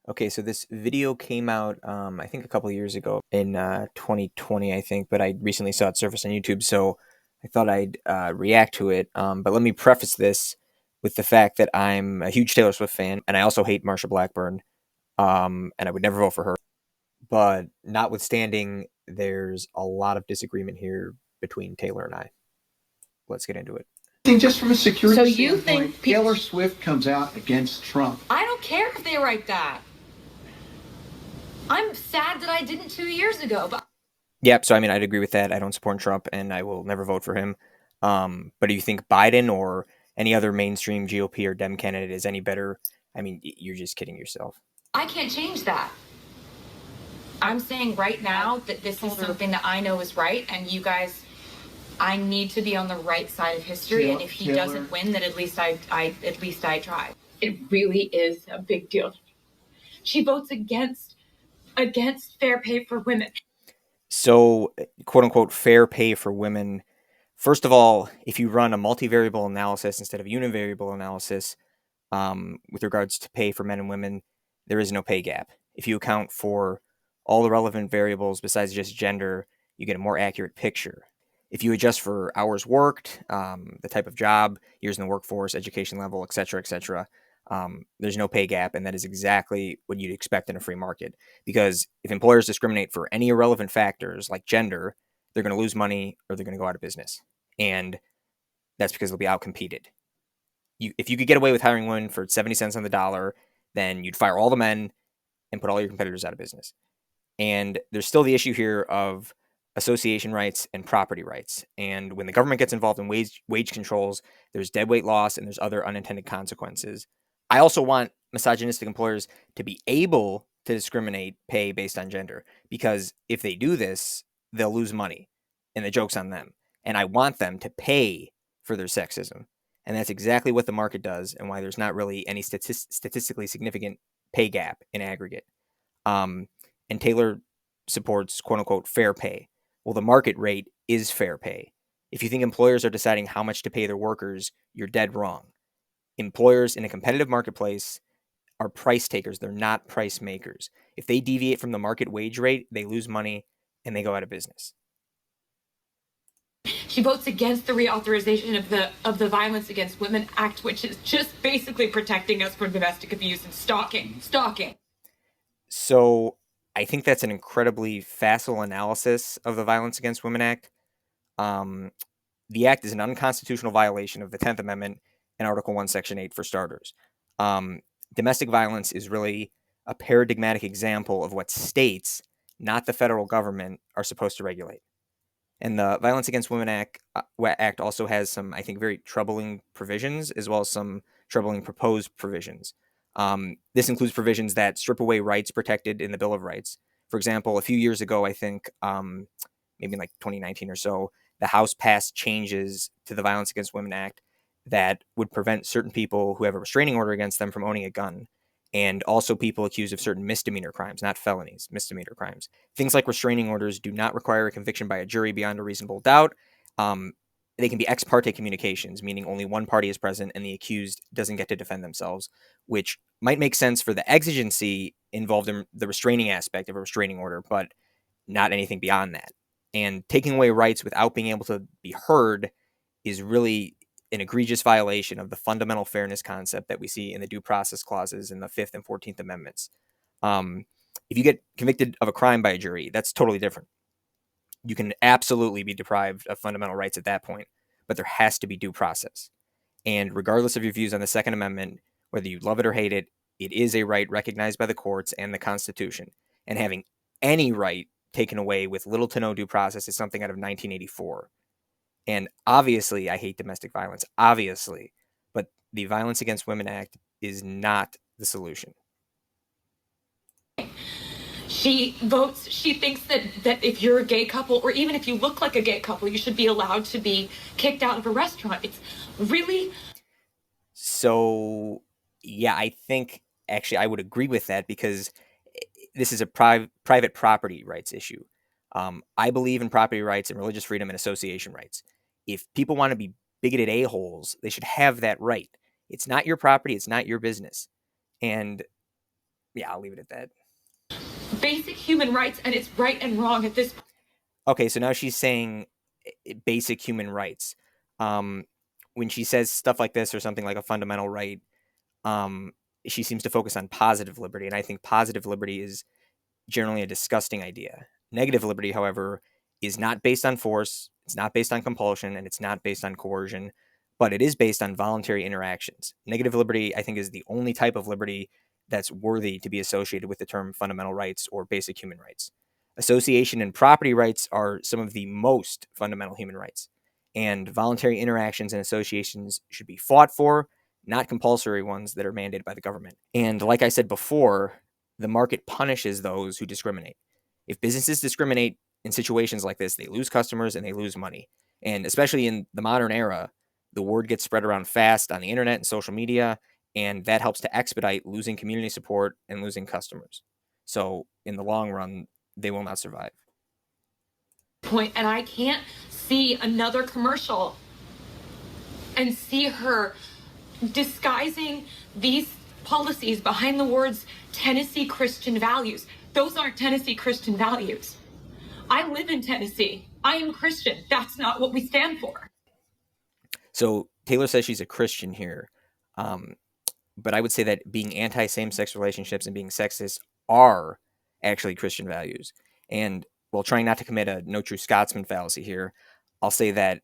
Okay, so this video came out, I think a couple of years ago in 2020, I think, but I recently saw it surface on YouTube, so I thought I'd react to it. But let me preface this with the fact that I'm a huge Taylor Swift fan, and I also hate Marsha Blackburn, and I would never vote for her. But notwithstanding, there's a lot of disagreement here between Taylor and I. Let's get into it. Just from a security So you standpoint, think Taylor Swift comes out against Trump. I don't care if they write that. I'm sad that I didn't 2 years ago, but Yep, so I mean, I'd agree with that. I don't support Trump, and I will never vote for him. But do you think Biden or any other mainstream GOP or Dem candidate is any better? I mean, you're just kidding yourself. I can't change that. I'm saying right now that this is something that I know is right, and you guys, I need to be on the right side of history. And if he doesn't win, then at least I tried. It really is a big deal. She votes against fair pay for women. So, quote unquote, fair pay for women. First of all, if you run a multivariable analysis instead of univariable analysis with regards to pay for men and women, there is no pay gap. If you account for all the relevant variables besides just gender, you get a more accurate picture. If you adjust for hours worked, the type of job, years in the workforce, education level, et cetera, there's no pay gap, and that is exactly what you'd expect in a free market. Because if employers discriminate for any irrelevant factors like gender, they're going to lose money or they're going to go out of business, and that's because they'll be outcompeted. If you could get away with hiring women for 70 cents on the dollar, then you'd fire all the men and put all your competitors out of business. And there's still the issue here of association rights and property rights. And when the government gets involved in wage controls, there's deadweight loss and there's other unintended consequences. I also want misogynistic employers to be able to discriminate pay based on gender, because if they do this, they'll lose money, and the joke's on them. And I want them to pay for their sexism. And that's exactly what the market does, and why there's not really any statistically significant pay gap in aggregate. Um, and Taylor supports quote unquote fair pay. Well, the market rate is fair pay. If you think employers are deciding how much to pay their workers, you're dead wrong. Employers in a competitive marketplace are price takers, they're not price makers. If they deviate from the market wage rate, they lose money and they go out of business. She votes against the reauthorization of the Violence Against Women Act, which is just basically protecting us from domestic abuse and stalking. So I think that's an incredibly facile analysis of the Violence Against Women Act. The act is an unconstitutional violation of the 10th Amendment and Article 1, Section 8 for starters. Domestic violence is really a paradigmatic example of what states, not the federal government, are supposed to regulate. And the Violence Against Women Act also has some, I think, very troubling provisions, as well as some troubling proposed provisions. This includes provisions that strip away rights protected in the Bill of Rights. For example, a few years ago, I think, maybe in like 2019 or so, the House passed changes to the Violence Against Women Act that would prevent certain people who have a restraining order against them from owning a gun, and also people accused of certain misdemeanor crimes, not felonies, misdemeanor crimes. Things like restraining orders do not require a conviction by a jury beyond a reasonable doubt. They can be ex parte communications, meaning only one party is present and the accused doesn't get to defend themselves, which might make sense for the exigency involved in the restraining aspect of a restraining order, but not anything beyond that. And taking away rights without being able to be heard is really an egregious violation of the fundamental fairness concept that we see in the due process clauses in the Fifth and 14th Amendments. If you get convicted of a crime by a jury, that's totally different. You can absolutely be deprived of fundamental rights at that point, but there has to be due process. And regardless of your views on the Second Amendment, whether you love it or hate it, it is a right recognized by the courts and the Constitution. And having any right taken away with little to no due process is something out of 1984. And obviously, I hate domestic violence, obviously, but the Violence Against Women Act is not the solution. She thinks that if you're a gay couple, or even if you look like a gay couple, you should be allowed to be kicked out of a restaurant. It's really. So, yeah, I think actually I would agree with that, because this is a private property rights issue. I believe in property rights and religious freedom and association rights. If people want to be bigoted a-holes, they should have that right. It's not your property. It's not your business. And Yeah, I'll leave it at that. Basic human rights, and it's right and wrong at this point. Okay, so now she's saying basic human rights. Um, when she says stuff like this or something like a fundamental right, um, she seems to focus on positive liberty, and I think positive liberty is generally a disgusting idea. Negative liberty, however, is not based on force, it's not based on compulsion, and it's not based on coercion, but it is based on voluntary interactions. Negative liberty, I think, is the only type of liberty that's worthy to be associated with the term fundamental rights or basic human rights. Association and property rights are some of the most fundamental human rights, and voluntary interactions and associations should be fought for, not compulsory ones that are mandated by the government. And like I said before, the market punishes those who discriminate. If businesses discriminate in situations like this, they lose customers and they lose money. And especially in the modern era, the word gets spread around fast on the internet and social media, and that helps to expedite losing community support and losing customers. So in the long run, they will not survive. And I can't see another commercial and see her disguising these policies behind the words Tennessee Christian values. Those aren't Tennessee Christian values. I live in Tennessee. I am Christian. That's not what we stand for. So Taylor says she's a Christian here. Um, but I would say that being anti same sex relationships and being sexist are actually Christian values. And while trying not to commit a no true Scotsman fallacy here, I'll say that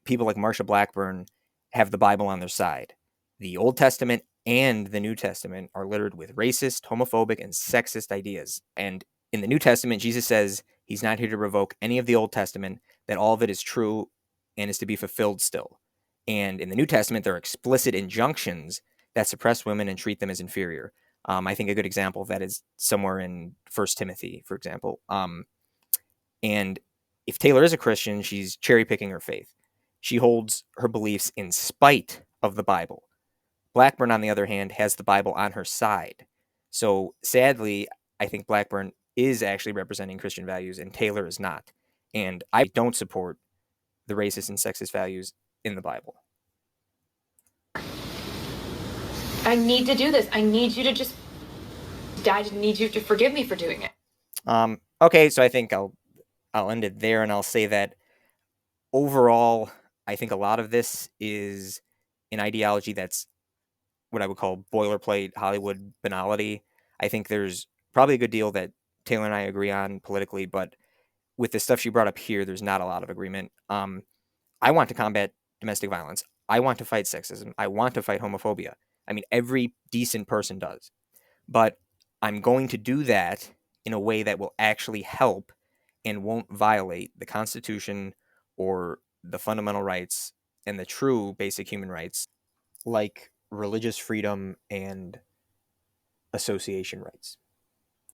people like Marsha Blackburn have the Bible on their side. The Old Testament and the New Testament are littered with racist, homophobic, and sexist ideas. And in the New Testament, Jesus says he's not here to revoke any of the Old Testament, that all of it is true and is to be fulfilled still. And in the New Testament, there are explicit injunctions that suppress women and treat them as inferior. I think a good example of that is somewhere in First Timothy, for example. And if Taylor is a Christian, she's cherry picking her faith. She holds her beliefs in spite of the Bible. Blackburn, on the other hand, has the Bible on her side. So sadly, I think Blackburn is actually representing Christian values and Taylor is not. And I don't support the racist and sexist values in the Bible. I need to do this. I need you to just, Dad, I need you to forgive me for doing it. Okay, so I think I'll end it there, and I'll say that overall, I think a lot of this is an ideology that's what I would call boilerplate Hollywood banality. I think there's probably a good deal that Taylor and I agree on politically, but with the stuff she brought up here, there's not a lot of agreement. I want to combat domestic violence. I want to fight sexism. I want to fight homophobia. I mean, every decent person does. But I'm going to do that in a way that will actually help and won't violate the Constitution or the fundamental rights and the true basic human rights like religious freedom and association rights.